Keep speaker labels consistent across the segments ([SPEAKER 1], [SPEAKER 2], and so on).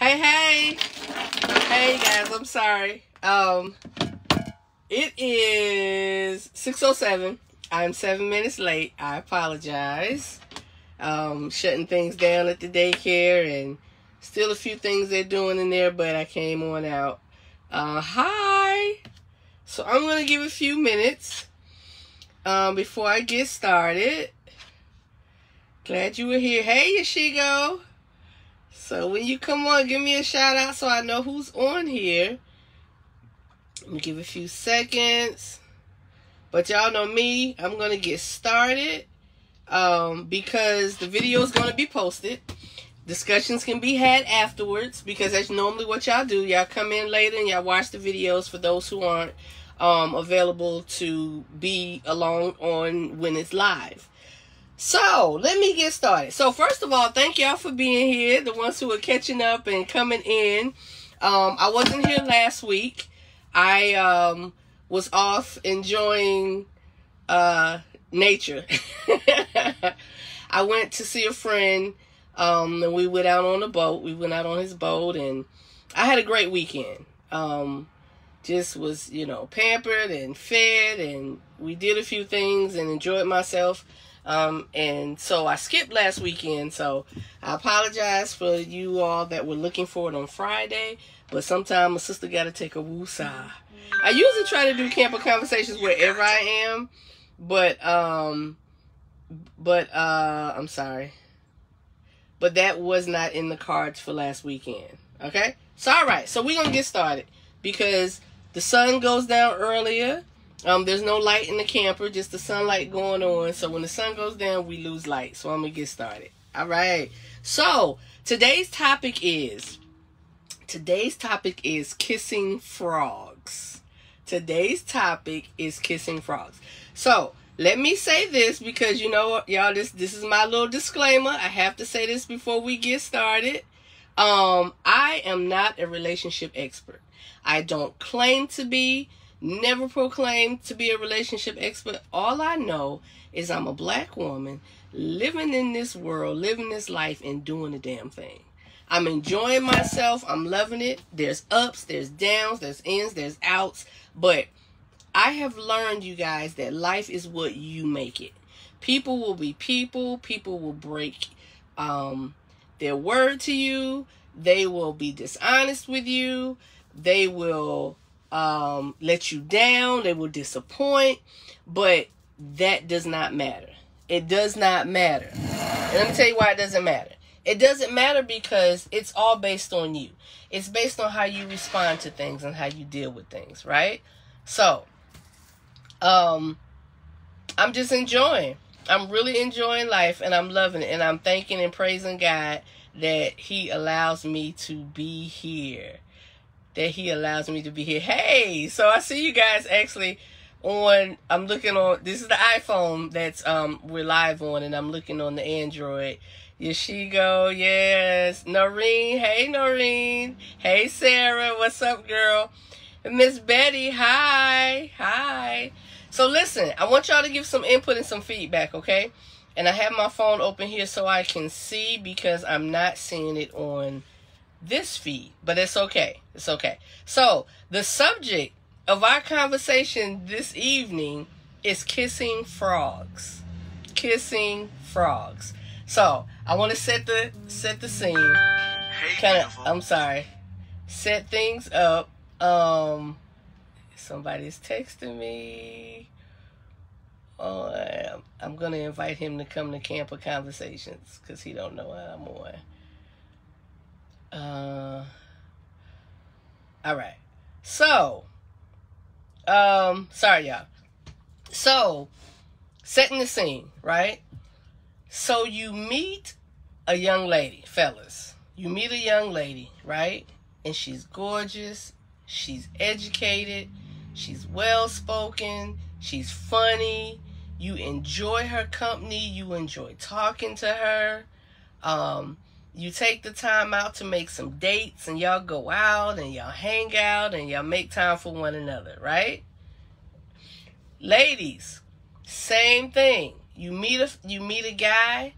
[SPEAKER 1] Hey, guys, I'm sorry. It is 6:07. I'm 7 minutes late. I apologize. Shutting things down at the daycare and still a few things they're doing in there, but I came on out. Hi. So I'm going to give a few minutes before I get started. Glad you were here. Hey, Yashigo. So when you come on, give me a shout out so I know who's on here. Let me give a few seconds. But y'all know me. I'm going to get started because the video is going to be posted. Discussions can be had afterwards because that's normally what y'all do. Y'all come in later and y'all watch the videos for those who aren't available to be along on when it's live. So, let me get started. So, first of all, thank y'all for being here. The ones who are catching up and coming in. I wasn't here last week. I was off enjoying nature. I went to see a friend, and we went out on a boat. We went out on his boat, and I had a great weekend. Just was, pampered and fed, and we did a few things and enjoyed myself. And so I skipped last weekend, so I apologize for you all that were looking for it on Friday, but sometimes my sister got to take a woosah. I usually try to do camper conversations wherever I am, but I'm sorry. But that was not in the cards for last weekend, okay? So, alright, so we're going to get started because the sun goes down earlier. There's no light in the camper, just the sunlight going on. So when the sun goes down, we lose light. So I'm going to get started. All right. So today's topic is kissing frogs. Today's topic is kissing frogs. So let me say this because, y'all, this is my little disclaimer. I have to say this before we get started. I am not a relationship expert. I don't claim to be. Never proclaimed to be a relationship expert. All I know is I'm a black woman living in this world, living this life, and doing the damn thing. I'm enjoying myself. I'm loving it. There's ups, there's downs, there's ins, there's outs. But I have learned, you guys, that life is what you make it. People will be people. People will break their word to you. They will be dishonest with you. They will let you down. They will disappoint, but that does not matter. It does not matter. And let me tell you why it doesn't matter. It doesn't matter because it's all based on you. It's based on how you respond to things and how you deal with things, right? So, I'm just enjoying. I'm really enjoying life and I'm loving it. And I'm thanking and praising God that He allows me to be here. Hey, so I see you guys actually on, I'm looking on, this is the iPhone that's we're live on, and I'm looking on the Android. Yashigo, yes. Noreen, hey Noreen. Hey Sarah, what's up, girl? And Miss Betty, hi. So listen, I want y'all to give some input and some feedback, okay? And I have my phone open here so I can see because I'm not seeing it on this feed, but it's okay. It's okay. So the subject of our conversation this evening is kissing frogs. Kissing frogs. So I want to set the scene. Set things up. Somebody's texting me. I'm gonna invite him to come to Camper Conversations because he don't know I'm on. All right. So, sorry, y'all. So, setting the scene, right? So you meet a young lady, fellas. You meet a young lady, right? And she's gorgeous. She's educated. She's well-spoken. She's funny. You enjoy her company. You enjoy talking to her. You take the time out to make some dates and y'all go out and y'all hang out and y'all make time for one another, right? Ladies, same thing. You meet a guy.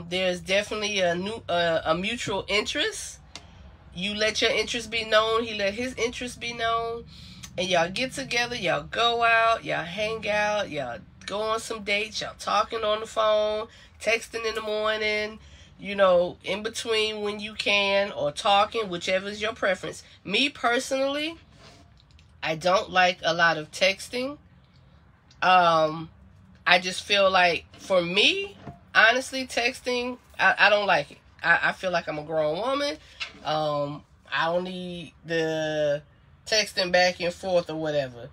[SPEAKER 1] There's definitely a mutual interest. you let your interest be known, he let his interest be known, and y'all get together, y'all go out, y'all hang out, y'all go on some dates, y'all talking on the phone, texting in the morning, you know, in between when you can, or talking, whichever is your preference. Me personally, I don't like a lot of texting. I just feel like, for me, honestly, texting, I don't like it. I feel like I'm a grown woman. I don't need the texting back and forth or whatever.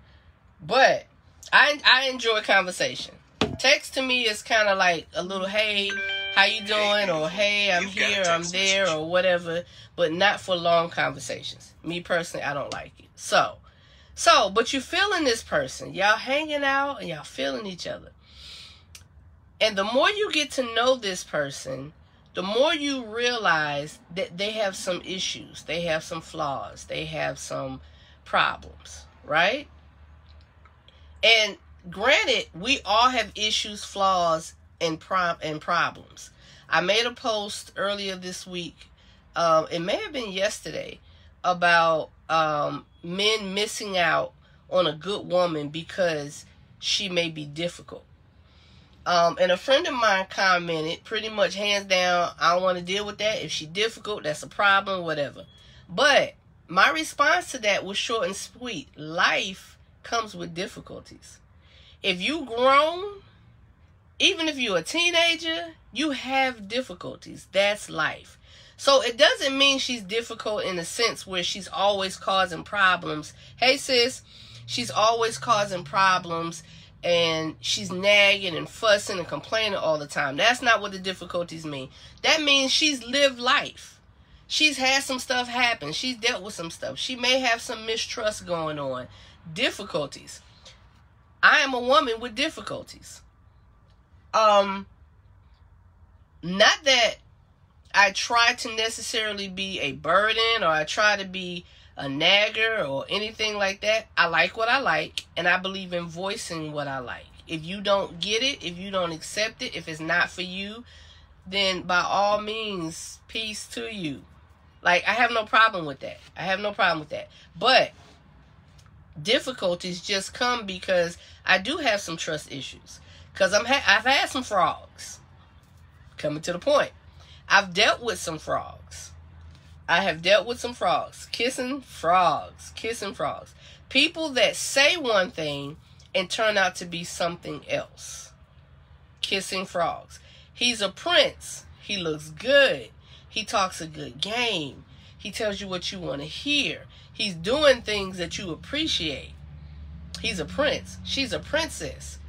[SPEAKER 1] But I enjoy conversation. Text to me is kind of like a little, hey, how you doing? Or hey, I'm here, I'm there, or whatever. But not for long conversations. Me personally, I don't like it. So, but you feeling this person. Y'all hanging out and y'all feeling each other. And the more you get to know this person, the more you realize that they have some issues. They have some flaws. They have some problems, right? And granted, we all have issues, flaws, and problems. I made a post earlier this week, it may have been yesterday, about men missing out on a good woman because she may be difficult. And a friend of mine commented, pretty much hands down, I don't want to deal with that. If she's difficult, that's a problem, whatever. But my response to that was short and sweet. Life comes with difficulties. If you grown, even if you're a teenager, you have difficulties. That's life. So it doesn't mean she's difficult in a sense where she's always causing problems. Hey sis, she's always causing problems and she's nagging and fussing and complaining all the time. That's not what the difficulties mean. That means she's lived life. She's had some stuff happen. She's dealt with some stuff. She may have some mistrust going on. Difficulties. I am a woman with difficulties. Not that I try to necessarily be a burden or I try to be a nagger or anything like that. I like what I like, and I believe in voicing what I like. If you don't get it, if you don't accept it, if it's not for you, then by all means, peace to you. Like, I have no problem with that. I have no problem with that. But difficulties just come because I do have some trust issues. Because I've had some frogs. Coming to the point. I've dealt with some frogs. I have dealt with some frogs. Kissing frogs. Kissing frogs. People that say one thing and turn out to be something else. Kissing frogs. He's a prince. He looks good. He talks a good game. He tells you what you want to hear. He's doing things that you appreciate. He's a prince. She's a princess.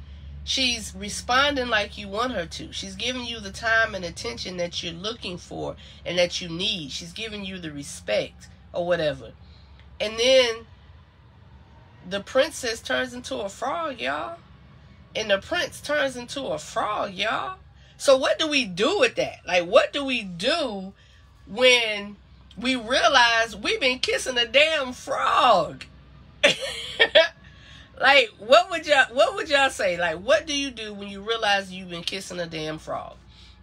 [SPEAKER 1] She's responding like you want her to. She's giving you the time and attention that you're looking for and that you need. She's giving you the respect or whatever. And then the princess turns into a frog, y'all. And the prince turns into a frog, y'all. So what do we do with that? Like, what do we do when we realize we've been kissing a damn frog? Like, what would y'all say? Like, what do you do when you realize you've been kissing a damn frog?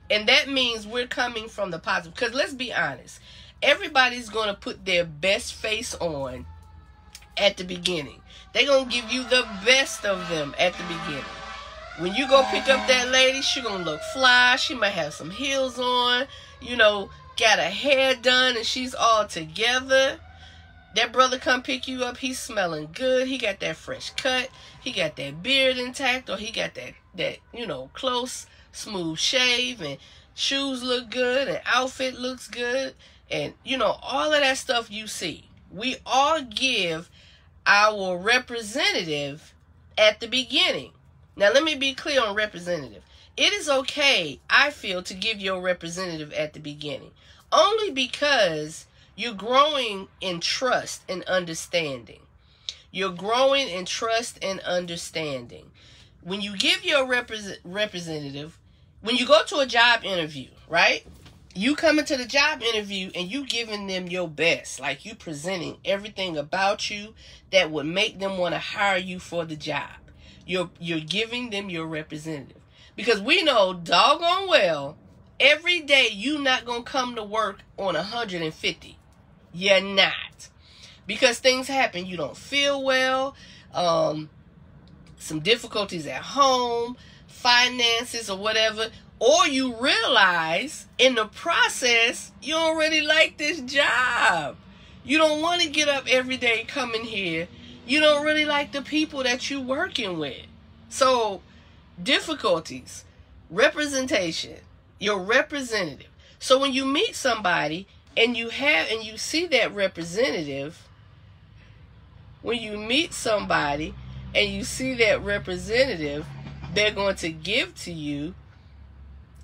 [SPEAKER 1] And that means we're coming from the positive. Because let's be honest. Everybody's going to put their best face on at the beginning. They're going to give you the best of them at the beginning. When you go pick up that lady, she's going to look fly. She might have some heels on. You know, got her hair done and she's all together. That brother come pick you up, he's smelling good. He got that fresh cut. He got that beard intact, or he got that you know, close, smooth shave, and shoes look good, and outfit looks good. And, you know, all of that stuff you see. We all give our representative at the beginning. Now, let me be clear on representative. It is okay, I feel, to give your representative at the beginning. Only because you're growing in trust and understanding. You're growing in trust and understanding. When you give your representative, when you go to a job interview, right? You come into the job interview and you giving them your best. Like, you presenting everything about you that would make them want to hire you for the job. You're giving them your representative. Because we know doggone well, every day you not going to come to work on 150. You're not. Because things happen. You don't feel well. Some difficulties at home, finances or whatever. Or you realize in the process, you don't really like this job. You don't want to get up every day coming here. You don't really like the people that you're working with. So, difficulties, representation, your representative. So when you meet somebody and you see that representative, when you meet somebody and you see that representative, they're going to give to you.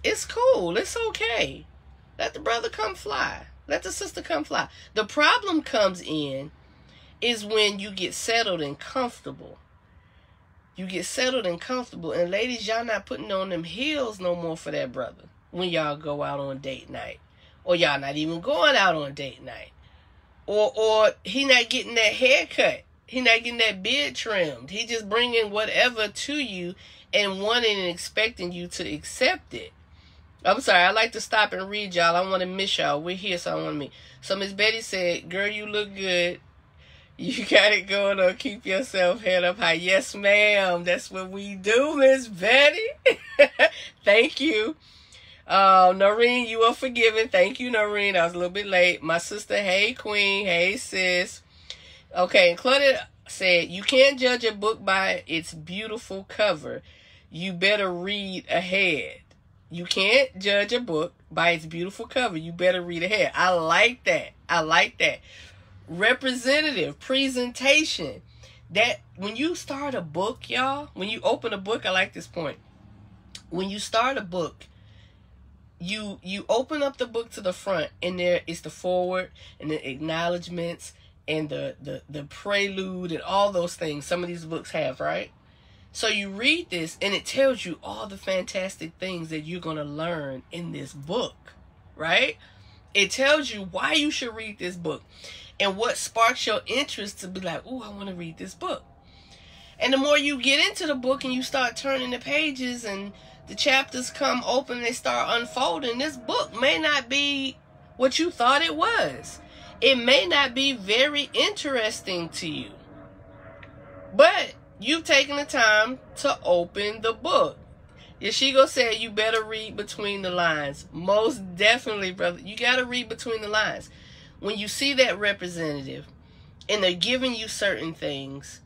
[SPEAKER 1] It's cool. It's okay. Let the brother come fly. Let the sister come fly. The problem comes in is when you get settled and comfortable. You get settled and comfortable. And ladies, y'all not putting on them heels no more for that brother when y'all go out on date night. Or y'all not even going out on date night. Or he not getting that haircut. He not getting that beard trimmed. He just bringing whatever to you and wanting and expecting you to accept it. I'm sorry, I like to stop and read y'all. I want to miss y'all. We're here, so I want to meet. So Miss Betty said, girl, you look good. You got it going on. Keep yourself head up high. Yes, ma'am. That's what we do, Miss Betty. Thank you. Noreen, you are forgiven. Thank you, Noreen. I was a little bit late. My sister, hey, queen. Hey, sis. Okay, and Claudette said, you can't judge a book by its beautiful cover. You better read ahead. You can't judge a book by its beautiful cover. You better read ahead. I like that. I like that. Representative, presentation. That when you start a book, y'all, when you open a book, I like this point. When you start a book, you open up the book to the front, and there is the foreword and the acknowledgments and the prelude and all those things some of these books have, right? So you read this, and it tells you all the fantastic things that you're going to learn in this book, right? It tells you why you should read this book and what sparks your interest to be like, oh, I want to read this book. And the more you get into the book and you start turning the pages and the chapters come open and they start unfolding, this book may not be what you thought it was. It may not be very interesting to you. But you've taken the time to open the book. Yashigo said you better read between the lines. Most definitely, brother. You got to read between the lines. When you see that representative and they're giving you certain things,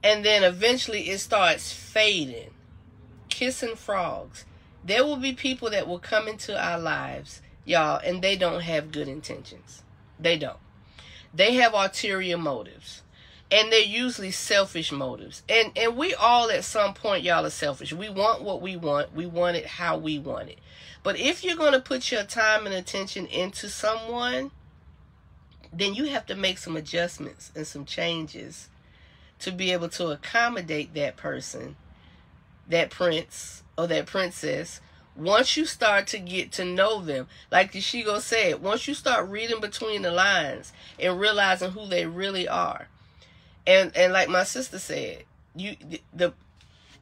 [SPEAKER 1] and then eventually it starts fading, kissing frogs. There will be people that will come into our lives, y'all, and they don't have good intentions. They don't. They have ulterior motives. And they're usually selfish motives. And we all at some point, y'all, are selfish. We want what we want. We want it how we want it. But if you're going to put your time and attention into someone, then you have to make some adjustments and some changes to be able to accommodate that person, that prince or that princess. Once you start to get to know them, like Yashigo said, once you start reading between the lines and realizing who they really are. And like my sister said,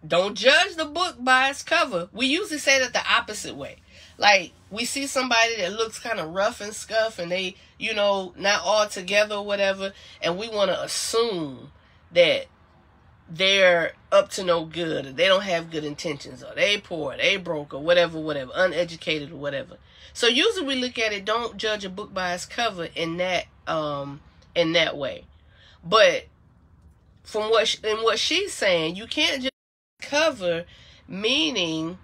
[SPEAKER 1] don't judge the book by its cover. We usually say that the opposite way. Like, we see somebody that looks kind of rough and scuff and they, not all together or whatever, and we want to assume that they're up to no good, or they don't have good intentions, or they poor, they broke, or whatever, uneducated or whatever. So usually we look at it, don't judge a book by its cover in that way. But from what she's saying, you can't just cover, meaning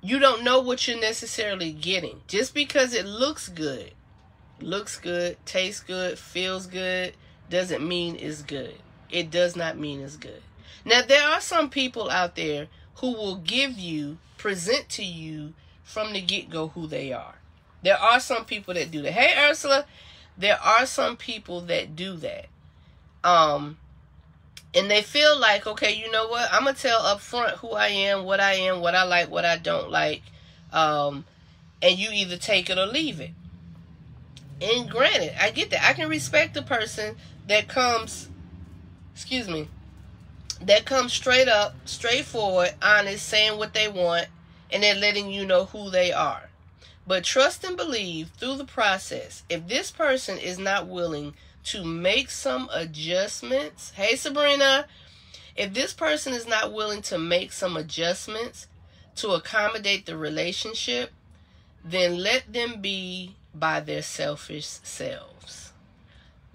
[SPEAKER 1] you don't know what you're necessarily getting. Just because it looks good, tastes good, feels good, doesn't mean it's good. It does not mean it's good. Now, there are some people out there who will present to you from the get-go who they are. There are some people that do that. Hey, Ursula. There are some people that do that. And they feel like, okay, you know what? I'm going to tell up front who I am, what I like, what I don't like. And you either take it or leave it. And granted, I get that. I can respect the person that comes, that comes straight up, straightforward, honest, saying what they want, and they're letting you know who they are. But trust and believe through the process. If this person is not willing to make some adjustments, hey Sabrina, if this person is not willing to make some adjustments to accommodate the relationship, then let them be by their selfish selves.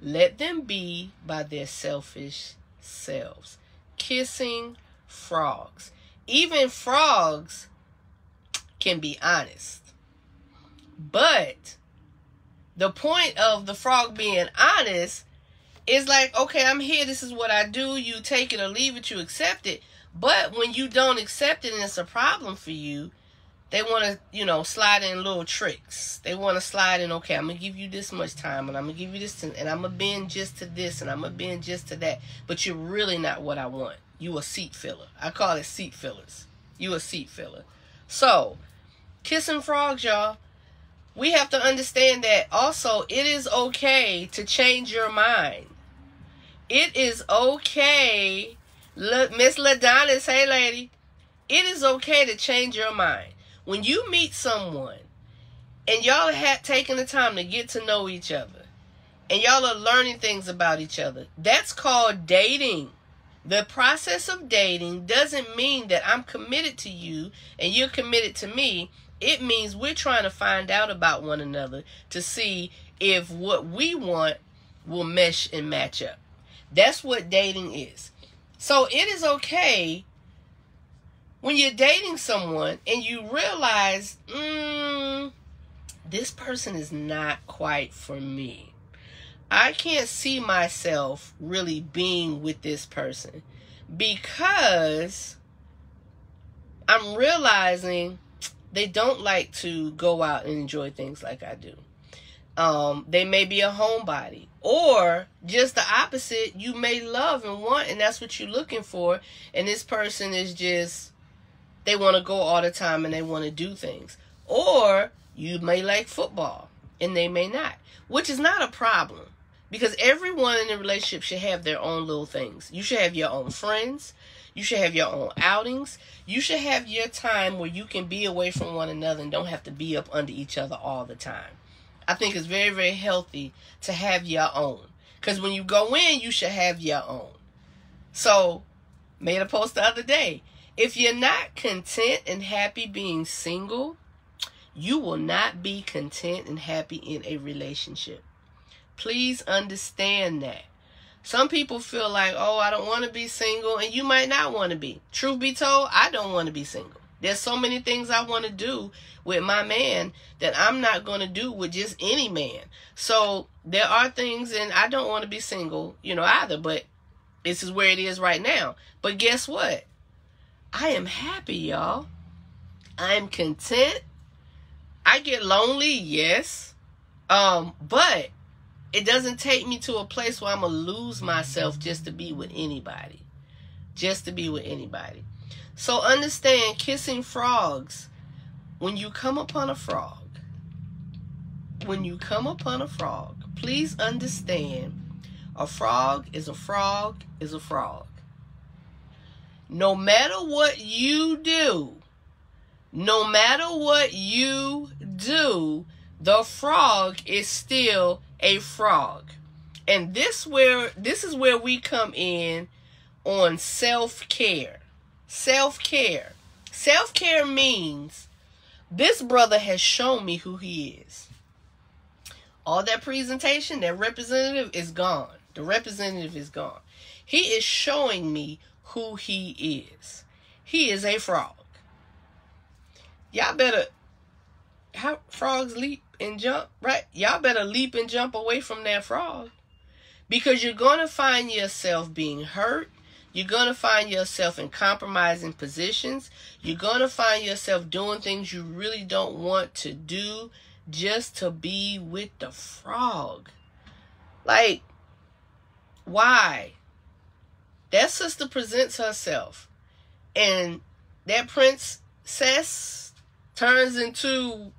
[SPEAKER 1] Let them be by their selfish selves. Kissing frogs. Even frogs can be honest. But the point of the frog being honest is like, okay, I'm here, this is what I do, you take it or leave it, you accept it. But when you don't accept it and it's a problem for you, they want to, slide in little tricks. They want to slide in, okay, I'm going to give you this much time, and I'm going to give you this, and I'm going to bend just to this, and I'm going to bend just to that. But you're really not what I want. You a seat filler. I call it seat fillers. You a seat filler. So, kissing frogs, y'all. We have to understand that also it is okay to change your mind. It is okay. Miss LaDonis, hey lady. It is okay to change your mind. When you meet someone and y'all have taken the time to get to know each other and y'all are learning things about each other, that's called dating. The process of dating doesn't mean that I'm committed to you and you're committed to me. It means we're trying to find out about one another to see if what we want will mesh and match up. That's what dating is. So it is okay when you're dating someone and you realize, this person is not quite for me. I can't see myself really being with this person because I'm realizing they don't like to go out and enjoy things like I do. They may be a homebody. Or just the opposite, you may love and want, and that's what you're looking for. And this person is just, they want to go all the time and they want to do things. Or you may like football and they may not, which is not a problem. Because everyone in a relationship should have their own little things. You should have your own friends. You should have your own outings. You should have your time where you can be away from one another and don't have to be up under each other all the time. I think it's very, very healthy to have your own. Because when you go in, you should have your own. So, made a post the other day. If you're not content and happy being single, you will not be content and happy in a relationship. Please understand that. Some people feel like, oh, I don't want to be single, and you might not want to be. Truth be told, I don't want to be single. There's so many things I want to do with my man that I'm not going to do with just any man. So there are things, and I don't want to be single, either, but this is where it is right now. But guess what? I am happy, y'all. I'm content. I get lonely, yes. But it doesn't take me to a place where I'm going to lose myself just to be with anybody. Just to be with anybody. So understand, kissing frogs, when you come upon a frog, please understand, a frog is a frog is a frog. No matter what you do, the frog is still a frog. And this is where we come in on self-care. Self-care. Self-care means this brother has shown me who he is. All that presentation, that representative is gone. The representative is gone. He is showing me who he is. He is a frog. Y'all better, how frogs leap and jump, right? Y'all better leap and jump away from that frog. Because you're going to find yourself being hurt. You're going to find yourself in compromising positions. You're going to find yourself doing things you really don't want to do just to be with the frog. Like, why? That sister presents herself, and that princess turns into,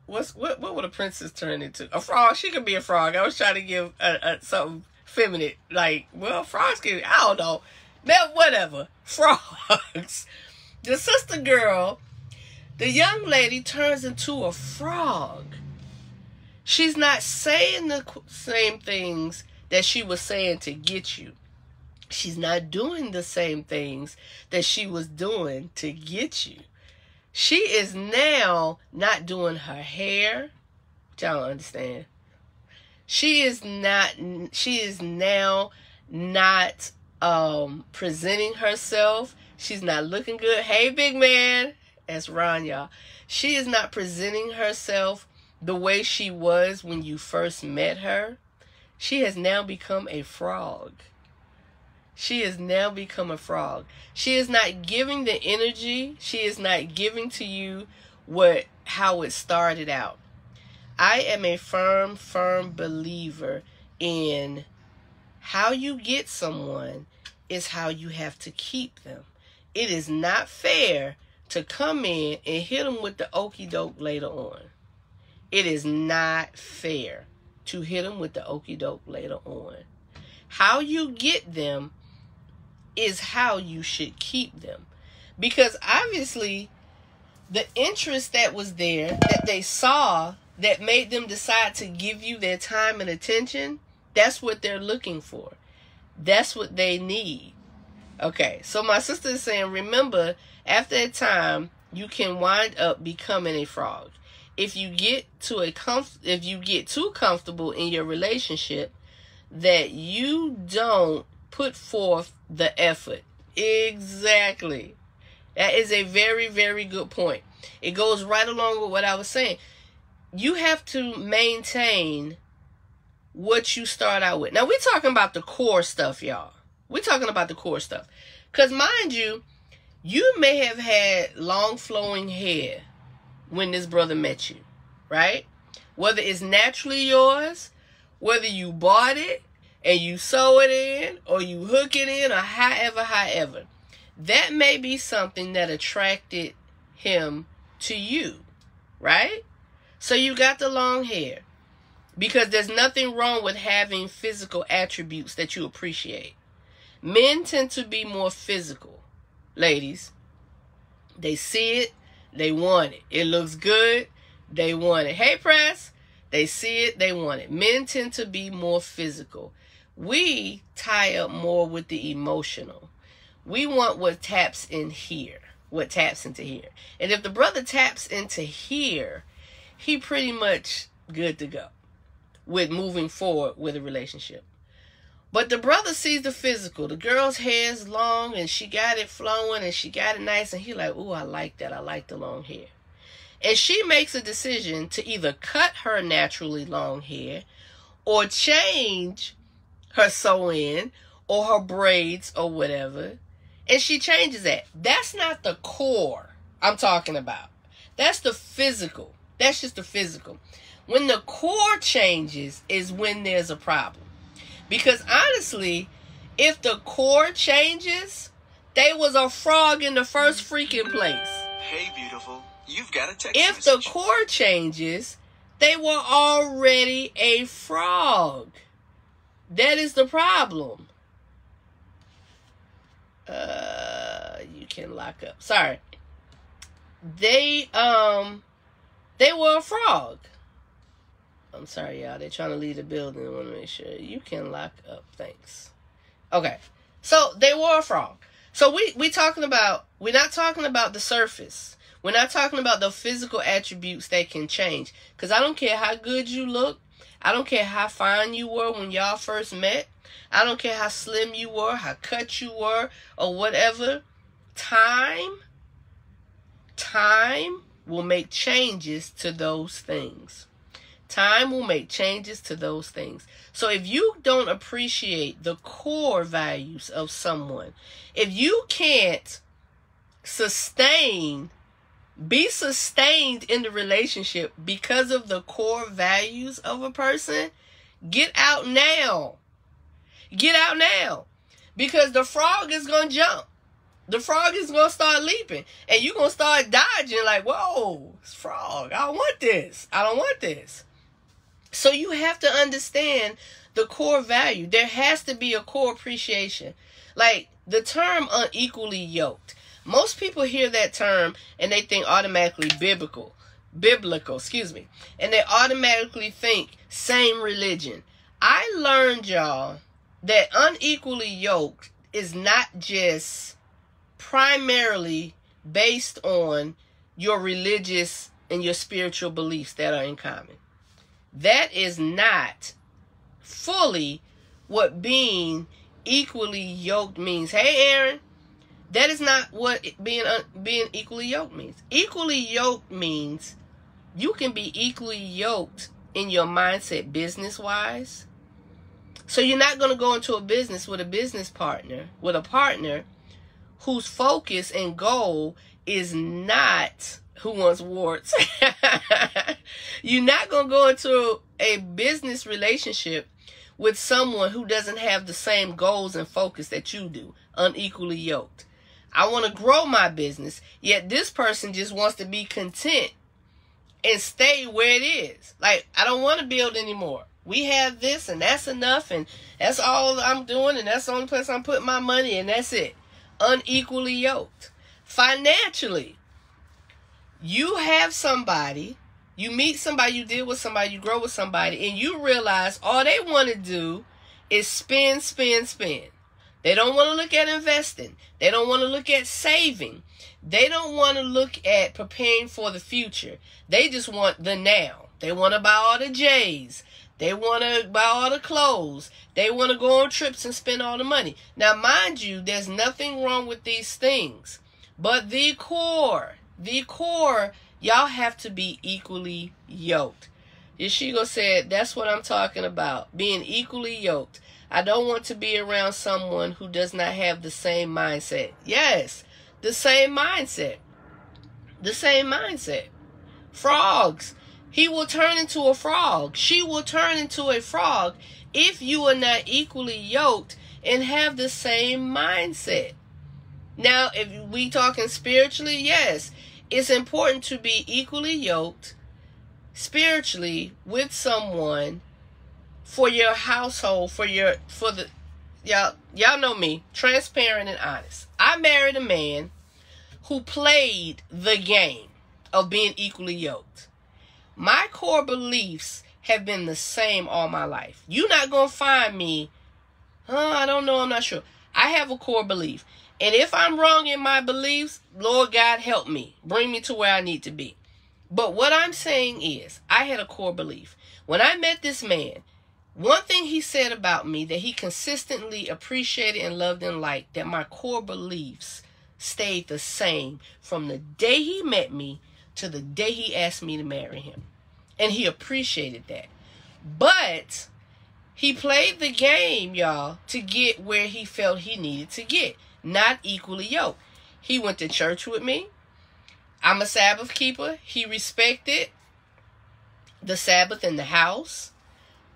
[SPEAKER 1] what would a princess turn into? A frog. She could be a frog. I was trying to give something feminine, like, well, frogs can, I don't know, whatever, frogs. The sister girl The young lady turns into a frog. She's not saying the same things that she was saying to get you. She's not doing the same things that she was doing to get you. She is now not doing her hair. Which I don't understand. She is now not presenting herself. She's not looking good. Hey, big man. That's Ron, y'all. She is not presenting herself the way she was when you first met her. She has now become a frog. She has now become a frog. She is not giving the energy. She is not giving to you how it started out. I am a firm believer in how you get someone is how you have to keep them. It is not fair to come in and hit them with the okie doke later on. It is not fair to hit them with the okie doke later on. How you get them is how you should keep them. Because obviously, the interest that was there, that they saw, that made them decide to give you their time and attention, that's what they're looking for. That's what they need. Okay, so my sister is saying, remember, after a time, you can wind up becoming a frog. If you get too comfortable in your relationship, that you don't put forth the effort. Exactly. That is a very, very good point. It goes right along with what I was saying. You have to maintain what you start out with. Now, we're talking about the core stuff, y'all. We're talking about the core stuff. Because, mind you, you may have had long flowing hair when this brother met you, right? Whether it's naturally yours, whether you bought it and you sew it in, or you hook it in, or however. That may be something that attracted him to you, right? So you got the long hair. Because there's nothing wrong with having physical attributes that you appreciate. Men tend to be more physical. Ladies, they see it, they want it. It looks good, they want it. Hey, press, they see it, they want it. Men tend to be more physical. We tie up more with the emotional. We want what taps in here, what taps into here. And if the brother taps into here, he pretty much good to go with moving forward with a relationship. But the brother sees the physical. The girl's hair is long and she got it flowing and she got it nice. And he like, ooh, I like that. I like the long hair. And she makes a decision to either cut her naturally long hair or change her sew-in or her braids or whatever. And she changes that. That's not the core I'm talking about. That's the physical. That's just the physical. When the core changes is when there's a problem. Because honestly, if the core changes, they was a frog in the first freaking place.
[SPEAKER 2] Hey, beautiful. You've got a text
[SPEAKER 1] If
[SPEAKER 2] message.
[SPEAKER 1] the core changes, they were already a frog. That is the problem. You can lock up. Sorry. They were a frog. I'm sorry, y'all. They're trying to leave the building. I want to make sure you can lock up. Thanks. Okay. So they were a frog. So we're not talking about the surface. We're not talking about the physical attributes that can change. Because I don't care how good you look. I don't care how fine you were when y'all first met. I don't care how slim you were, how cut you were, or whatever. Time will make changes to those things. Time will make changes to those things. So if you don't appreciate the core values of someone, if you can't be sustained in the relationship because of the core values of a person, get out now. Get out now. Because the frog is going to jump. The frog is going to start leaping. And you're going to start dodging like, whoa, it's frog. I don't want this. I don't want this. So you have to understand the core value. There has to be a core appreciation. Like the term unequally yoked. Most people hear that term and they think automatically biblical, and they automatically think same religion. I learned, y'all, that unequally yoked is not just primarily based on your religious and your spiritual beliefs that are in common. That is not fully what being equally yoked means. Hey, Aaron, that is not what being equally yoked means. Equally yoked means you can be equally yoked in your mindset business-wise. So you're not going to go into a business with a business partner, with a partner whose focus and goal is not who wants warts. You're not going to go into a business relationship with someone who doesn't have the same goals and focus that you do, unequally yoked. I want to grow my business, yet this person just wants to be content and stay where it is. Like, I don't want to build anymore. We have this and that's enough and that's all I'm doing and that's the only place I'm putting my money and that's it. Unequally yoked. Financially, you have somebody, you meet somebody, you deal with somebody, you grow with somebody, and you realize all they want to do is spend. They don't want to look at investing. They don't want to look at saving. They don't want to look at preparing for the future. They just want the now. They want to buy all the J's. They want to buy all the clothes. They want to go on trips and spend all the money. Now, mind you, there's nothing wrong with these things. But the core, y'all have to be equally yoked. Yeshigo said, that's what I'm talking about, being equally yoked. I don't want to be around someone who does not have the same mindset. Yes, the same mindset. The same mindset. Frogs. He will turn into a frog. She will turn into a frog if you are not equally yoked and have the same mindset. Now, if we talking spiritually, yes, it's important to be equally yoked spiritually with someone for your household, y'all know me, transparent and honest. I married a man who played the game of being equally yoked. My core beliefs have been the same all my life. You're not going to find me, I don't know, I'm not sure. I have a core belief. And if I'm wrong in my beliefs, Lord God help me. Bring me to where I need to be. But what I'm saying is, I had a core belief. When I met this man, one thing he said about me that he consistently appreciated and loved and liked, that my core beliefs stayed the same from the day he met me to the day he asked me to marry him. And he appreciated that. But he played the game, y'all, to get where he felt he needed to get. Not equally yoked. He went to church with me. I'm a Sabbath keeper. He respected the Sabbath in the house.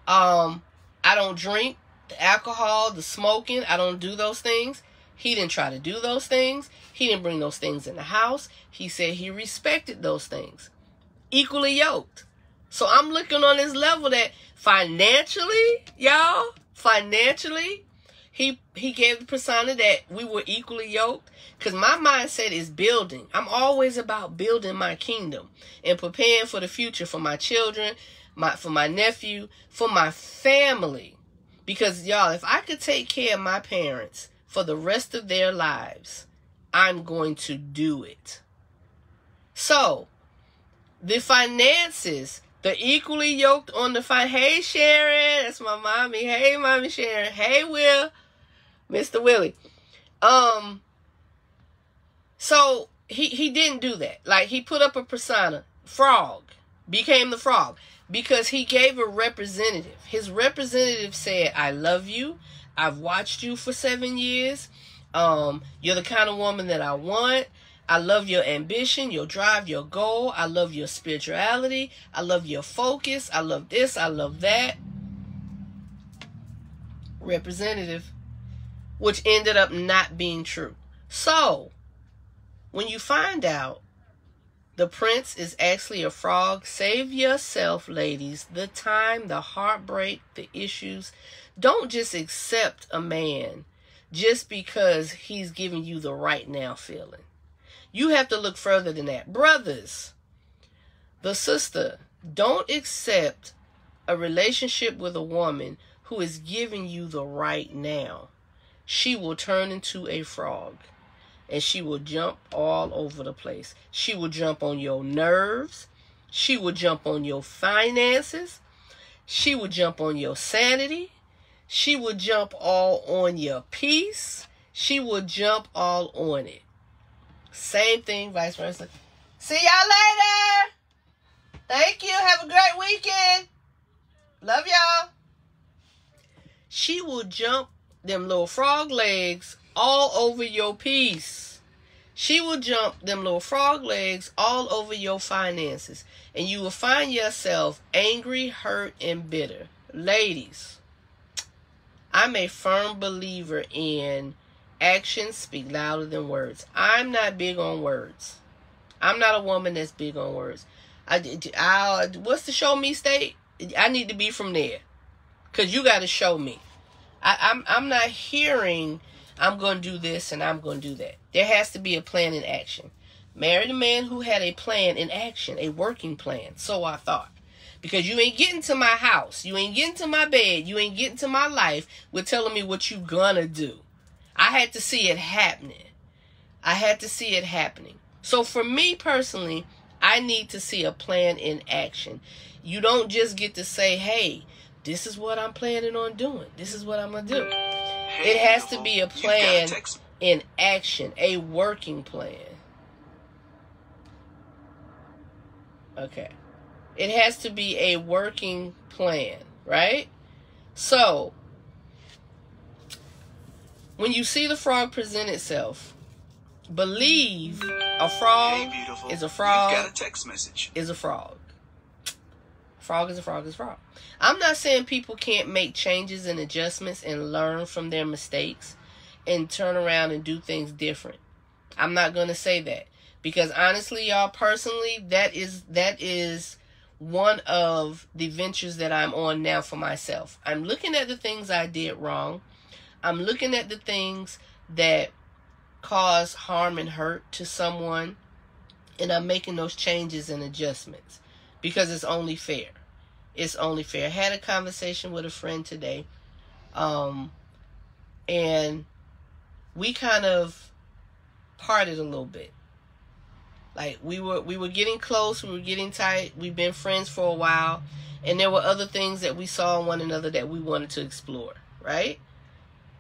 [SPEAKER 1] I don't drink, the alcohol, the smoking. I don't do those things. He didn't try to do those things. He didn't bring those things in the house. He said he respected those things. Equally yoked. So I'm looking on this level that financially, y'all, he gave the persona that we were equally yoked. Because my mindset is building. I'm always about building my kingdom and preparing for the future for my children, for my nephew, for my family. Because, y'all, if I could take care of my parents for the rest of their lives, I'm going to do it. So, the finances, the equally yoked on the Hey, Sharon, that's my mommy. Hey, Mommy Sharon. Hey, Will. Mr. Willie. So, he didn't do that. Like, he put up a persona. Frog. Became the frog. Because he gave a representative. His representative said, I love you. I've watched you for 7 years. You're the kind of woman that I want. I love your ambition, your drive, your goal. I love your spirituality. I love your focus. I love this. I love that. Representative. Which ended up not being true. So, when you find out the prince is actually a frog, save yourself, ladies. The time, the heartbreak, the issues. Don't just accept a man just because he's giving you the right now feeling. You have to look further than that. Brothers, the sister, don't accept a relationship with a woman who is giving you the right now. She will turn into a frog. And she will jump all over the place. She will jump on your nerves. She will jump on your finances. She will jump on your sanity. She will jump all on your peace. She will jump all on it. Same thing, vice versa. See y'all later. Thank you. Have a great weekend. Love y'all. She will jump them little frog legs all over your peace. She will jump them little frog legs all over your finances. And you will find yourself angry, hurt, and bitter. Ladies, I'm a firm believer in actions speak louder than words. I'm not big on words. I'm not a woman that's big on words. What's the show me state? I need to be from there. Because you got to show me. I'm not hearing I'm going to do this and I'm going to do that. There has to be a plan in action. Married a man who had a plan in action, a working plan. So I thought. Because you ain't getting to my house. You ain't getting to my bed. You ain't getting to my life with telling me what you gonna do. I had to see it happening. I had to see it happening. So for me personally, I need to see a plan in action. You don't just get to say, hey, this is what I'm planning on doing. This is what I'm going to do. It has to be a plan in action, a working plan. Okay. It has to be a working plan, right? So, when you see the frog present itself, believe a frog is a frog.
[SPEAKER 2] You've got a text message.
[SPEAKER 1] Is a frog. Frog is a frog is a frog. I'm not saying people can't make changes and adjustments and learn from their mistakes and turn around and do things different. I'm not going to say that. Because honestly, y'all, personally, that is one of the ventures that I'm on now for myself. I'm looking at the things I did wrong. I'm looking at the things that cause harm and hurt to someone. And I'm making those changes and adjustments. Because it's only fair. It's only fair. I had a conversation with a friend today. And we kind of parted a little bit. Like we were getting close, we were getting tight, we've been friends for a while, and there were other things that we saw in one another that we wanted to explore, right?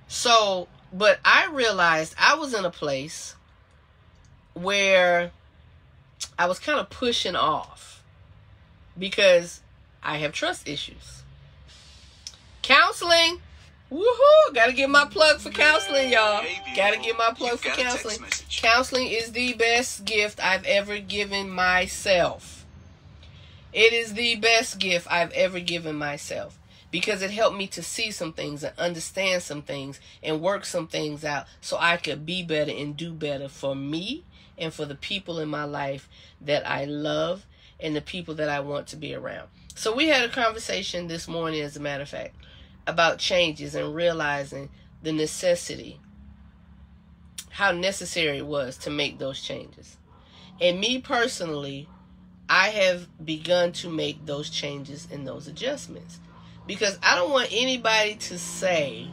[SPEAKER 1] So, but I realized I was in a place where I was kind of pushing off because I have trust issues. Counseling. Woohoo! Gotta get my plug for counseling, y'all. Gotta get my plug for counseling. Counseling is the best gift I've ever given myself. It is the best gift I've ever given myself. Because it helped me to see some things and understand some things and work some things out so I could be better and do better for me and for the people in my life that I love and the people that I want to be around. So we had a conversation this morning, as a matter of fact, about changes and realizing the necessity, how necessary it was to make those changes. And me personally, I have begun to make those changes and those adjustments because I don't want anybody to say,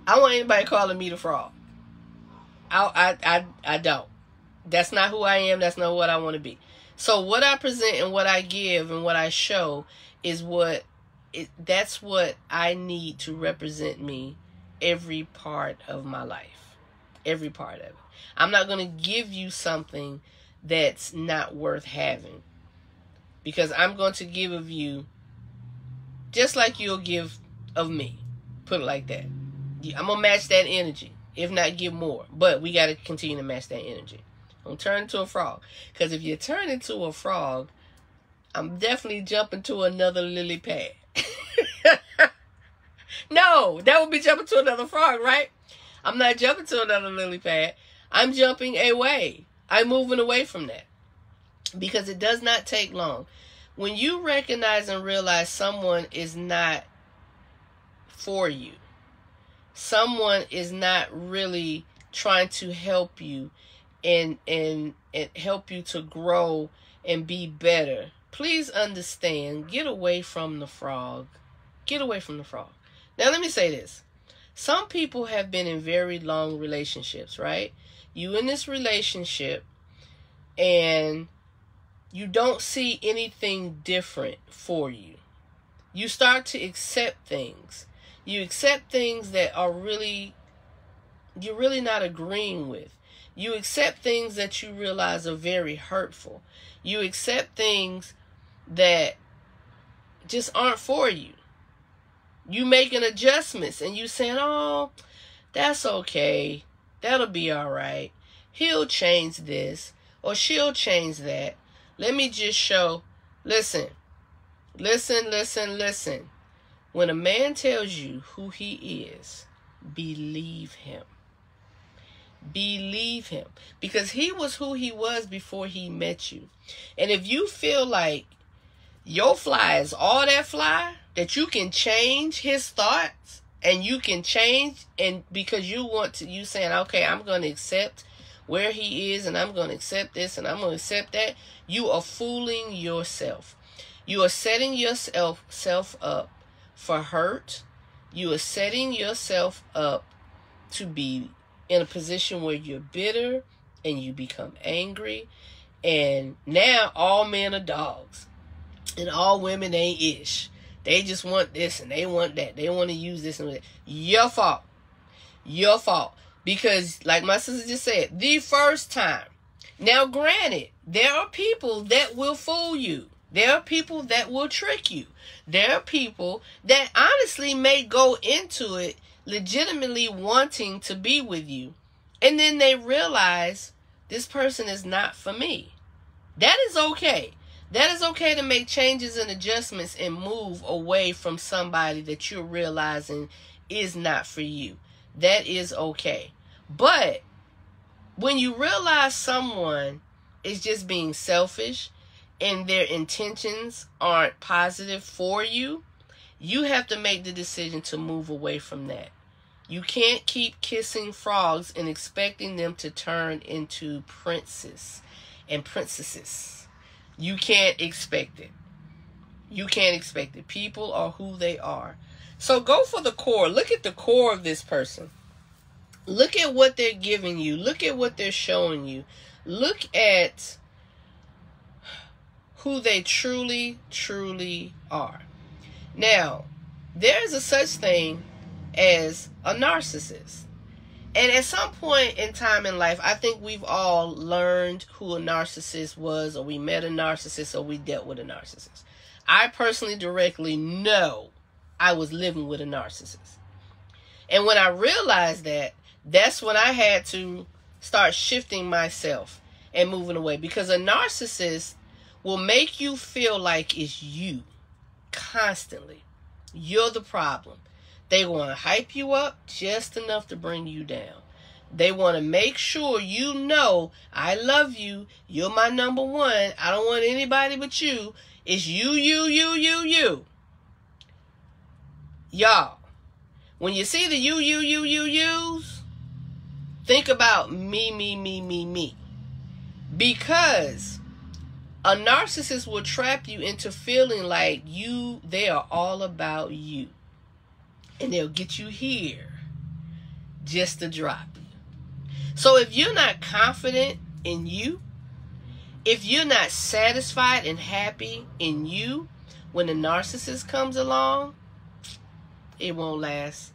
[SPEAKER 1] I don't want anybody calling me the frog. I don't. That's not who I am. That's not what I want to be. So what I present and what I give and what I show is that's what I need to represent me every part of my life. Every part of it. I'm not going to give you something that's not worth having. Because I'm going to give of you just like you'll give of me. Put it like that. I'm going to match that energy. If not, give more. But we got to continue to match that energy. Don't turn into a frog. Because if you turn into a frog, I'm definitely jumping to another lily pad. No, that would be jumping to another frog, right? I'm not jumping to another lily pad. I'm jumping away. I'm moving away from that. Because it does not take long. When you recognize and realize someone is not for you, someone is not really trying to help you, and help you to grow and be better, please understand, get away from the frog. Get away from the frog. Now, let me say this. Some people have been in very long relationships, right? You in this relationship and you don't see anything different for you. You start to accept things. You accept things that are you're really not agreeing with. You accept things that you realize are very hurtful. You accept things that just aren't for you. You making adjustments and you saying, oh, that's okay. That'll be all right. He'll change this or she'll change that. Let me just show. Listen. When a man tells you who he is, believe him. Believe him. Because he was who he was before he met you. And if you feel like your fly is all that fly, that you can change his thoughts and you can change, and because you saying, okay, I'm going to accept where he is and I'm going to accept this and I'm going to accept that, you are fooling yourself. You are setting yourself up for hurt. You are setting yourself up to be in a position where you're bitter and you become angry. And now all men are dogs and all women ain't ish. They just want this and they want that. They want to use this and that. Your fault. Your fault. Because like my sister just said, the first time. Now granted, there are people that will fool you. There are people that will trick you. There are people that honestly may go into it legitimately wanting to be with you. And then they realize this person is not for me. That is okay. That is okay to make changes and adjustments and move away from somebody that you're realizing is not for you. That is okay. But when you realize someone is just being selfish and their intentions aren't positive for you, you have to make the decision to move away from that. You can't keep kissing frogs and expecting them to turn into princes and princesses. You can't expect it. You can't expect it. People are who they are. So go for the core. Look at the core of this person. Look at what they're giving you. Look at what they're showing you. Look at who they truly, truly are. Now, there is a such thing as a narcissist. And at some point in time in life, I think we've all learned who a narcissist was, or we met a narcissist, or we dealt with a narcissist. I personally directly know I was living with a narcissist. And when I realized that, that's when I had to start shifting myself and moving away. Because a narcissist will make you feel like it's you constantly. You're the problem. They want to hype you up just enough to bring you down. They want to make sure you know, I love you. You're my number one. I don't want anybody but you. It's you. Y'all, when you see the yous, think about me. Because a narcissist will trap you into feeling like they are all about you. And they'll get you here just to drop you. So if you're not confident in you, if you're not satisfied and happy in you, when the narcissist comes along, it won't last.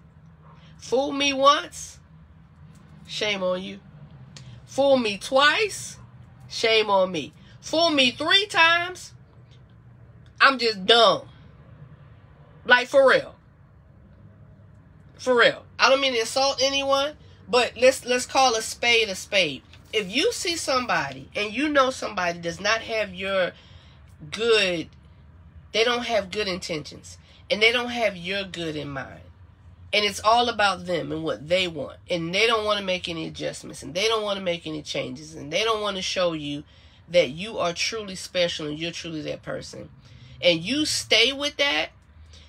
[SPEAKER 1] Fool me once, shame on you. Fool me twice, shame on me. Fool me 3 times, I'm just dumb. Like, for real. For real. I don't mean to insult anyone, but let's call a spade a spade. If you see somebody and you know somebody does not have your good, they don't have good intentions, and they don't have your good in mind, and it's all about them and what they want, and they don't want to make any adjustments, and they don't want to make any changes, and they don't want to show you that you are truly special and you're truly that person, and you stay with that,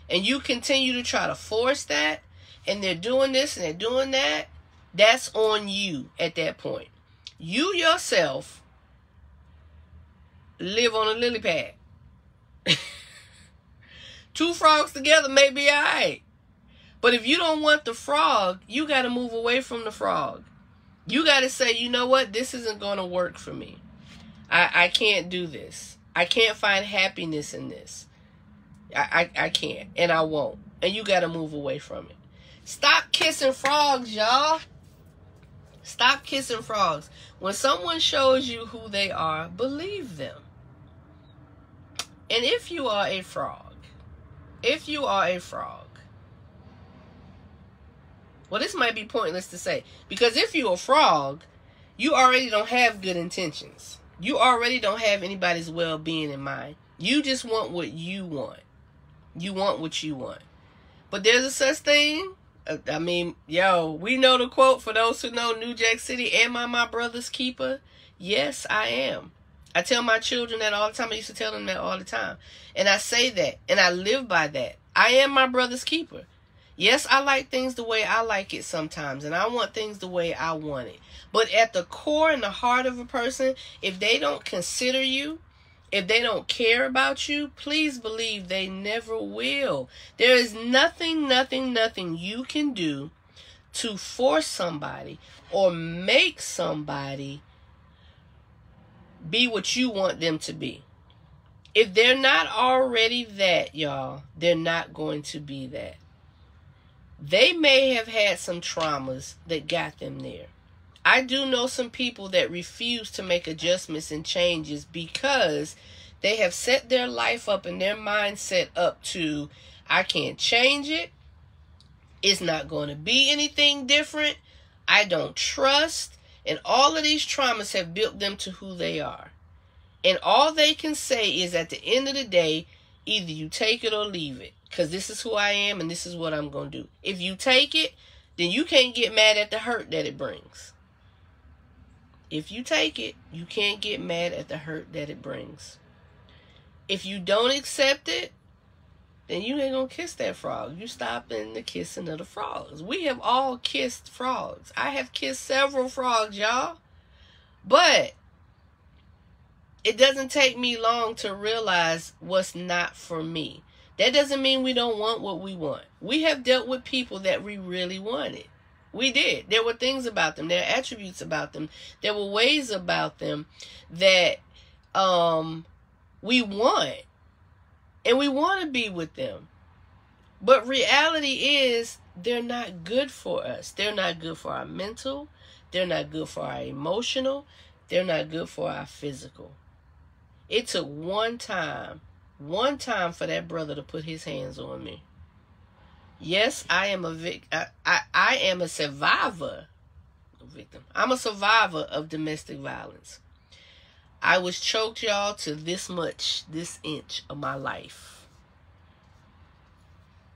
[SPEAKER 1] and you continue to try to force that, and they're doing this and they're doing that, that's on you at that point. You yourself live on a lily pad. 2 frogs together may be alright. But if you don't want the frog, you got to move away from the frog. You got to say, you know what? This isn't going to work for me. I can't do this. I can't find happiness in this. I can't. And I won't. And you got to move away from it. Stop kissing frogs, y'all. Stop kissing frogs. When someone shows you who they are, believe them. And if you are a frog, well, this might be pointless to say, because if you're a frog, you already don't have good intentions. You already don't have anybody's well-being in mind. You just want what you want. You want what you want. But there's a such thing. I mean, we know the quote, for those who know New Jack City, am I my brother's keeper? Yes, I am. I tell my children that all the time. I used to tell them that all the time. And I say that, and I live by that. I am my brother's keeper. Yes, I like things the way I like it sometimes, and I want things the way I want it. But at the core and the heart of a person, if they don't consider you, if they don't care about you, please believe they never will. There is nothing you can do to force somebody or make somebody be what you want them to be. If they're not already that, y'all, they're not going to be that. They may have had some traumas that got them there. I do know some people that refuse to make adjustments and changes because they have set their life up and their mindset up to, I can't change it. It's not going to be anything different. I don't trust. And all of these traumas have built them to who they are. And all they can say is, at the end of the day, either you take it or leave it. Because this is who I am and this is what I'm going to do. If you take it, then you can't get mad at the hurt that it brings. If you take it, you can't get mad at the hurt that it brings. If you don't accept it, then you ain't going to kiss that frog. You stopping the kissing of the frogs. We have all kissed frogs. I have kissed several frogs, y'all. But it doesn't take me long to realize what's not for me. That doesn't mean we don't want what we want. We have dealt with people that we really wanted. We did. There were things about them. There are attributes about them. There were ways about them that we want. And we want to be with them. But reality is, they're not good for us. They're not good for our mental. They're not good for our emotional. They're not good for our physical. It took one time for that brother to put his hands on me. Yes, I am I am a survivor. Victim. I'm a survivor of domestic violence. I was choked, y'all, to this inch of my life.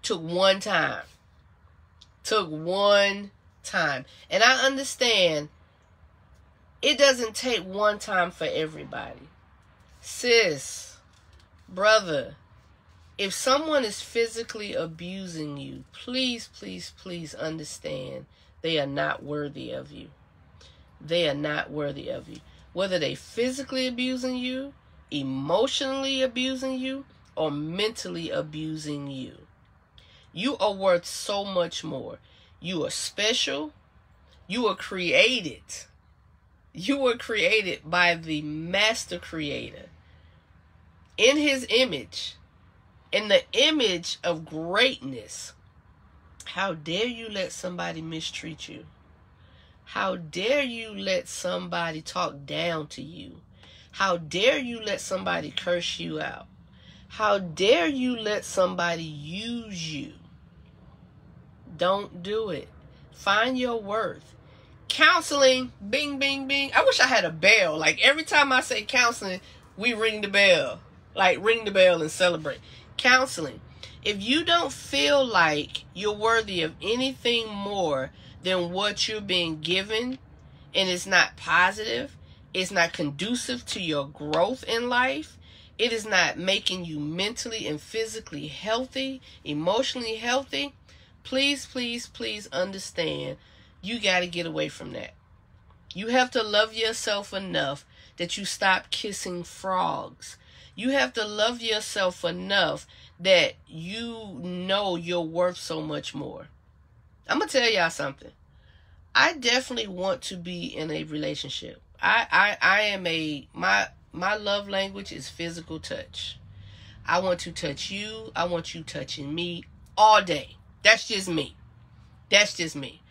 [SPEAKER 1] Took one time. And I understand it doesn't take one time for everybody. Sis, brother, if someone is physically abusing you, please understand they are not worthy of you. They are not worthy of you. Whether they physically abusing you, emotionally abusing you, or mentally abusing you. You are worth so much more. You are special. You are created. You were created by the master creator. In his image. In the image of greatness. How dare you let somebody mistreat you? How dare you let somebody talk down to you? How dare you let somebody curse you out? How dare you let somebody use you? Don't do it. Find your worth. Counseling, bing, bing, bing. I wish I had a bell. Like every time I say counseling, we ring the bell. Like ring the bell and celebrate. Counseling. If you don't feel like you're worthy of anything more than what you're being given, and it's not positive, it's not conducive to your growth in life, it is not making you mentally and physically healthy, emotionally healthy, please understand, you got to get away from that. You have to love yourself enough that you stop kissing frogs. You have to love yourself enough that you know you're worth so much more. I'm going to tell y'all something. I definitely want to be in a relationship. My love language is physical touch. I want to touch you. I want you touching me all day. That's just me. That's just me.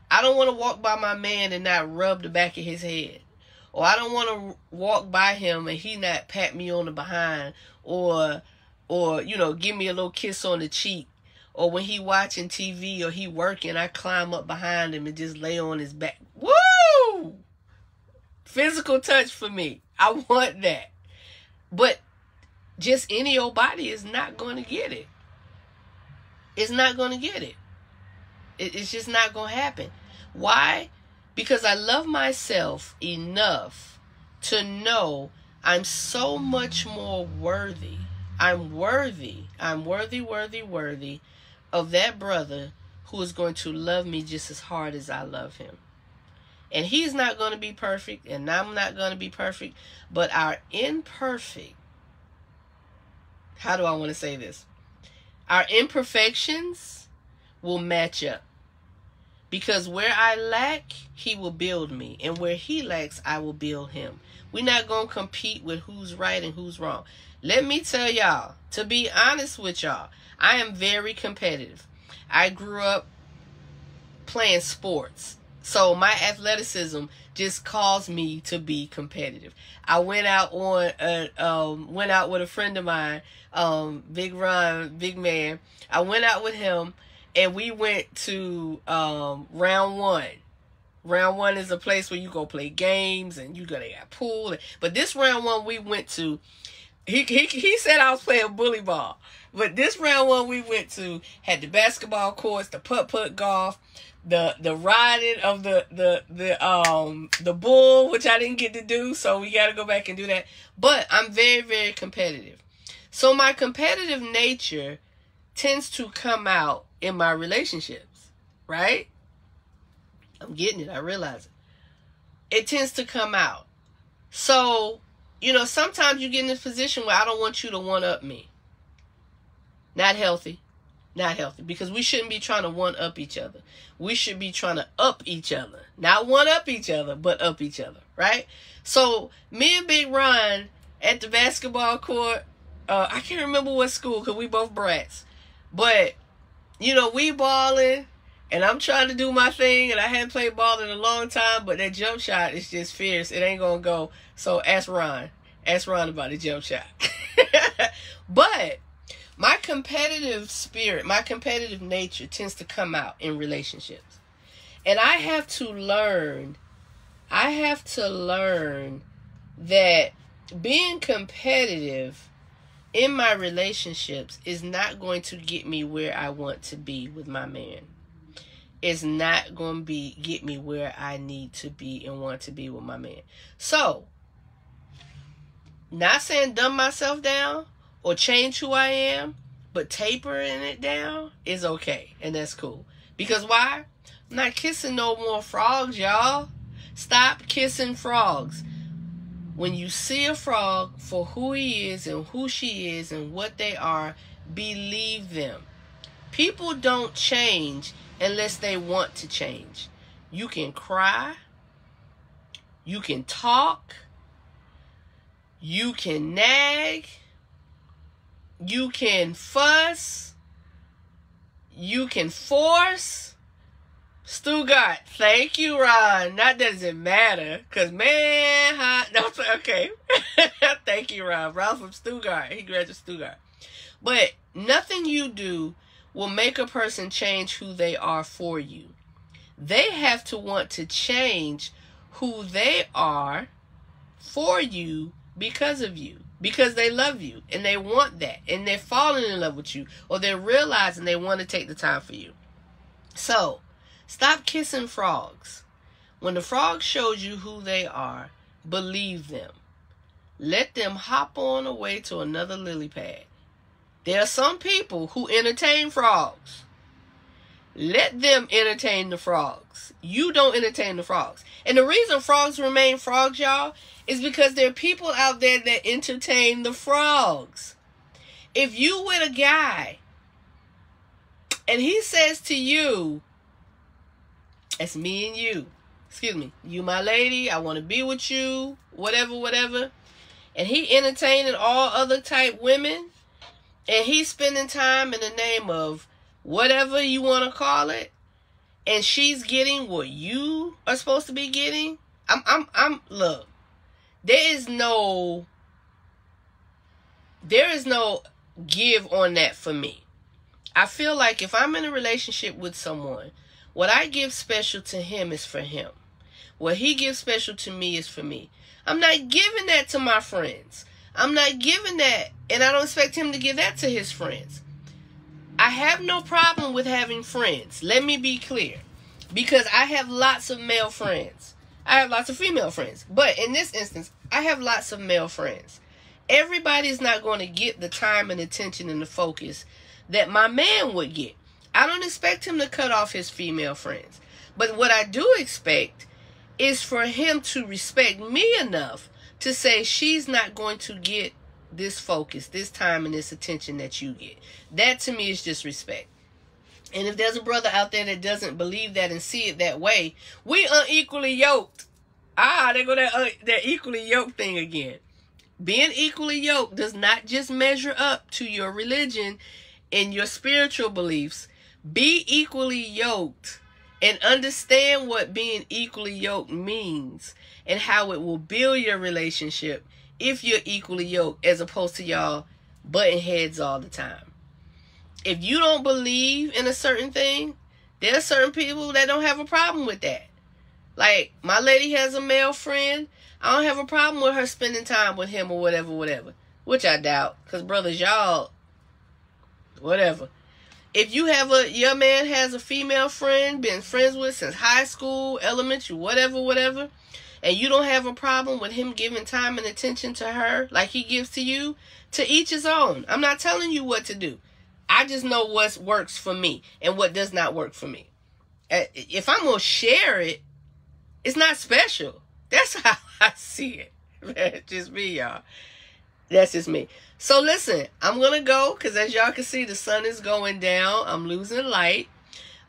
[SPEAKER 1] I don't want to walk by my man and not rub the back of his head. Or I don't want to walk by him and he not pat me on the behind. Or give me a little kiss on the cheek. Or when he watching TV or he working, I climb up behind him and just lay on his back. Woo! Physical touch for me. I want that. But just any old body is not going to get it. It's not going to get it. It's just not going to happen. Why? Because I love myself enough to know I'm so much more worthy. I'm worthy of that brother who is going to love me just as hard as I love him. And he's not going to be perfect, and I'm not going to be perfect, but our imperfect, how do I want to say this? Our imperfections will match up. Because where I lack, he will build me. And where he lacks, I will build him. We're not going to compete with who's right and who's wrong. Let me tell y'all, to be honest with y'all, I am very competitive. I grew up playing sports. So my athleticism just caused me to be competitive. I went out with a friend of mine, Big Ron, big man. I went out with him and we went to round one. Round one is a place where you go play games and you gotta have pool. But this round one we went to, he said I was playing bully ball. But this round one we went to had the basketball courts, the putt golf, the riding of the bull, which I didn't get to do, so we got to go back and do that. But I'm very, very competitive. So my competitive nature tends to come out in my relationships, right? I'm getting it. I realize it. It tends to come out. So, sometimes you get in this position where I don't want you to one-up me. Not healthy. Not healthy. Because we shouldn't be trying to one-up each other. We should be trying to up each other. Not one-up each other, but up each other. Right? So, me and Big Ron at the basketball court, I can't remember what school because we both brats. But, we balling. And I'm trying to do my thing. And I hadn't played ball in a long time. But that jump shot is just fierce. It ain't going to go. So, ask Ron. Ask Ron about the jump shot. But my competitive spirit, my competitive nature tends to come out in relationships. And I have to learn that being competitive in my relationships is not going to get me where I want to be with my man. It's not going to get me where I need to be and want to be with my man. So, not saying dumb myself down or change who I am, but tapering it down is okay. And that's cool. Because why? I'm not kissing no more frogs, y'all. Stop kissing frogs. When you see a frog for who he is and who she is and what they are, believe them. People don't change unless they want to change. You can cry. You can talk. You can nag. You can fuss. You can force. Stuttgart, thank you, Ron. That doesn't matter. Because, man, okay. Thank you, Ron. Ron from Stuttgart. He graduated Stuttgart. But nothing you do will make a person change who they are for you. They have to want to change who they are for you because of you. Because they love you and they want that. And they're falling in love with you. Or they're realizing they want to take the time for you. So, stop kissing frogs. When the frog shows you who they are, believe them. Let them hop on away to another lily pad. There are some people who entertain frogs. Let them entertain the frogs. You don't entertain the frogs. And the reason frogs remain frogs, y'all, is because there are people out there that entertain the frogs. If you with a guy and he says to you, it's me and you, excuse me, you my lady, I want to be with you, whatever, and he entertaining all other type women, and he's spending time in the name of whatever you want to call it, and she's getting what you are supposed to be getting, look, there is no give on that for me. I feel like if I'm in a relationship with someone, what I give special to him is for him. What he gives special to me is for me. I'm not giving that to my friends. I'm not giving that, and I don't expect him to give that to his friends. I have no problem with having friends. Let me be clear. Because I have lots of male friends. I have lots of female friends. But in this instance, I have lots of male friends. Everybody's not going to get the time and attention and the focus that my man would get. I don't expect him to cut off his female friends. But what I do expect is for him to respect me enough to say she's not going to get this focus, this time, and this attention that you get. That to me is just respect. And if there's a brother out there that doesn't believe that and see it that way, we unequally yoked. There go that equally yoked thing again. Being equally yoked does not just measure up to your religion and your spiritual beliefs. Be equally yoked and understand what being equally yoked means and how it will build your relationship if you're equally yoked, as opposed to y'all butting heads all the time. If you don't believe in a certain thing, there are certain people that don't have a problem with that. Like, my lady has a male friend. I don't have a problem with her spending time with him or whatever. Which I doubt. Because, brothers, y'all, whatever. If you have your man has a female friend, been friends with since high school, elementary, whatever, and you don't have a problem with him giving time and attention to her like he gives to you, to each his own. I'm not telling you what to do. I just know what works for me and what does not work for me. If I'm going to share it, it's not special. That's how I see it. That's just me, y'all. That's just me. So listen, I'm going to go because as y'all can see, the sun is going down. I'm losing light.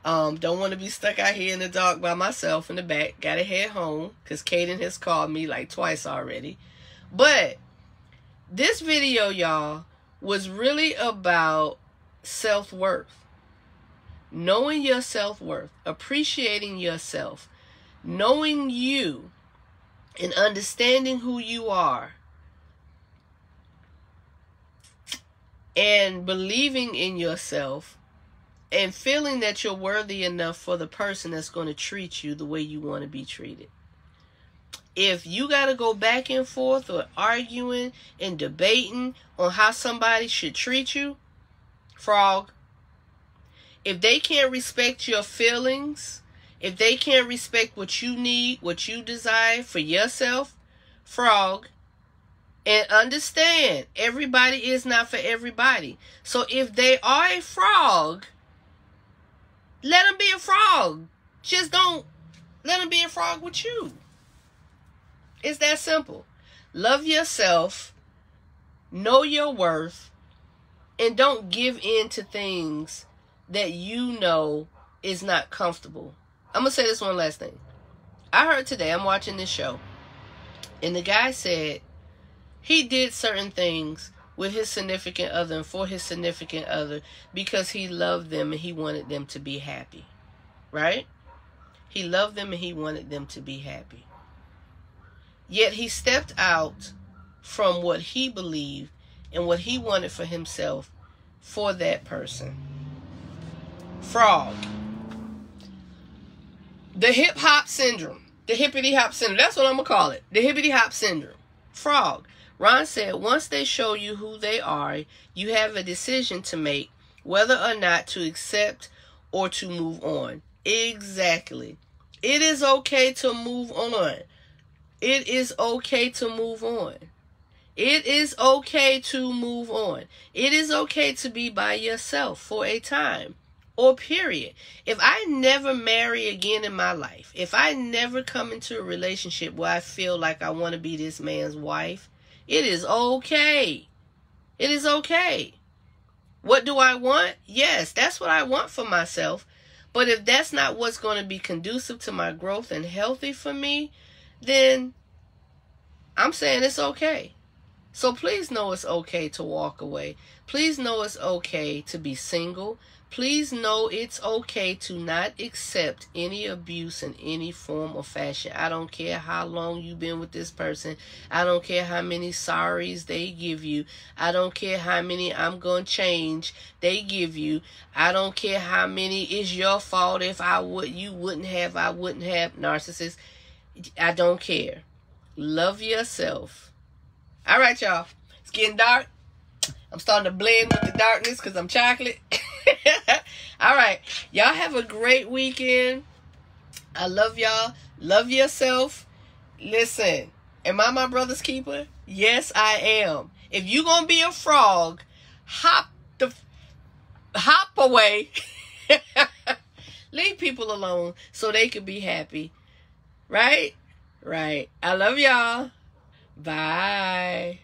[SPEAKER 1] Don't want to be stuck out here in the dark by myself in the back. Got to head home because Kaden has called me like twice already. But this video, y'all, was really about self-worth. Knowing your self-worth. Appreciating yourself. Knowing you and understanding who you are. And believing in yourself. And feeling that you're worthy enough for the person that's going to treat you the way you want to be treated. If you got to go back and forth or arguing and debating on how somebody should treat you, frog. If they can't respect your feelings, if they can't respect what you need, what you desire for yourself, frog. And understand, everybody is not for everybody. So if they are a frog, let them be a frog. Just don't let them be a frog with you. It's that simple. Love yourself. Know your worth. And don't give in to things that you know is not comfortable. I'm going to say this one last thing. I heard today, I'm watching this show. And the guy said he did certain things with his significant other and for his significant other because he loved them and he wanted them to be happy. Right? He loved them and he wanted them to be happy. Yet he stepped out from what he believed and what he wanted for himself for that person. Frog. The hip-hop syndrome. The hippity-hop syndrome. That's what I'm going to call it. The hippity-hop syndrome. Frog. Ron said, once they show you who they are, you have a decision to make whether or not to accept or to move on. Exactly. It is okay to move on. It is okay to move on. It is okay to move on. It is okay to be by yourself for a time Or period. If I never marry again in my life, if I never come into a relationship where I feel like I want to be this man's wife, it is okay. It is okay. What do I want? Yes, that's what I want for myself. But if that's not what's going to be conducive to my growth and healthy for me, then I'm saying it's okay. So please know it's okay to walk away. Please know it's okay to be single. Please know it's okay to not accept any abuse in any form or fashion. I don't care how long you've been with this person. I don't care how many sorries they give you. I don't care how many I'm going to change they give you. I don't care how many it's your fault if I wouldn't have. Narcissist. I don't care. Love yourself. All right, y'all. It's getting dark. I'm starting to blend with the darkness because I'm chocolate. All right. Y'all have a great weekend. I love y'all. Love yourself. Listen, am I my brother's keeper? Yes, I am. If you going to be a frog, hop away. Leave people alone so they can be happy. Right? Right. I love y'all. Bye.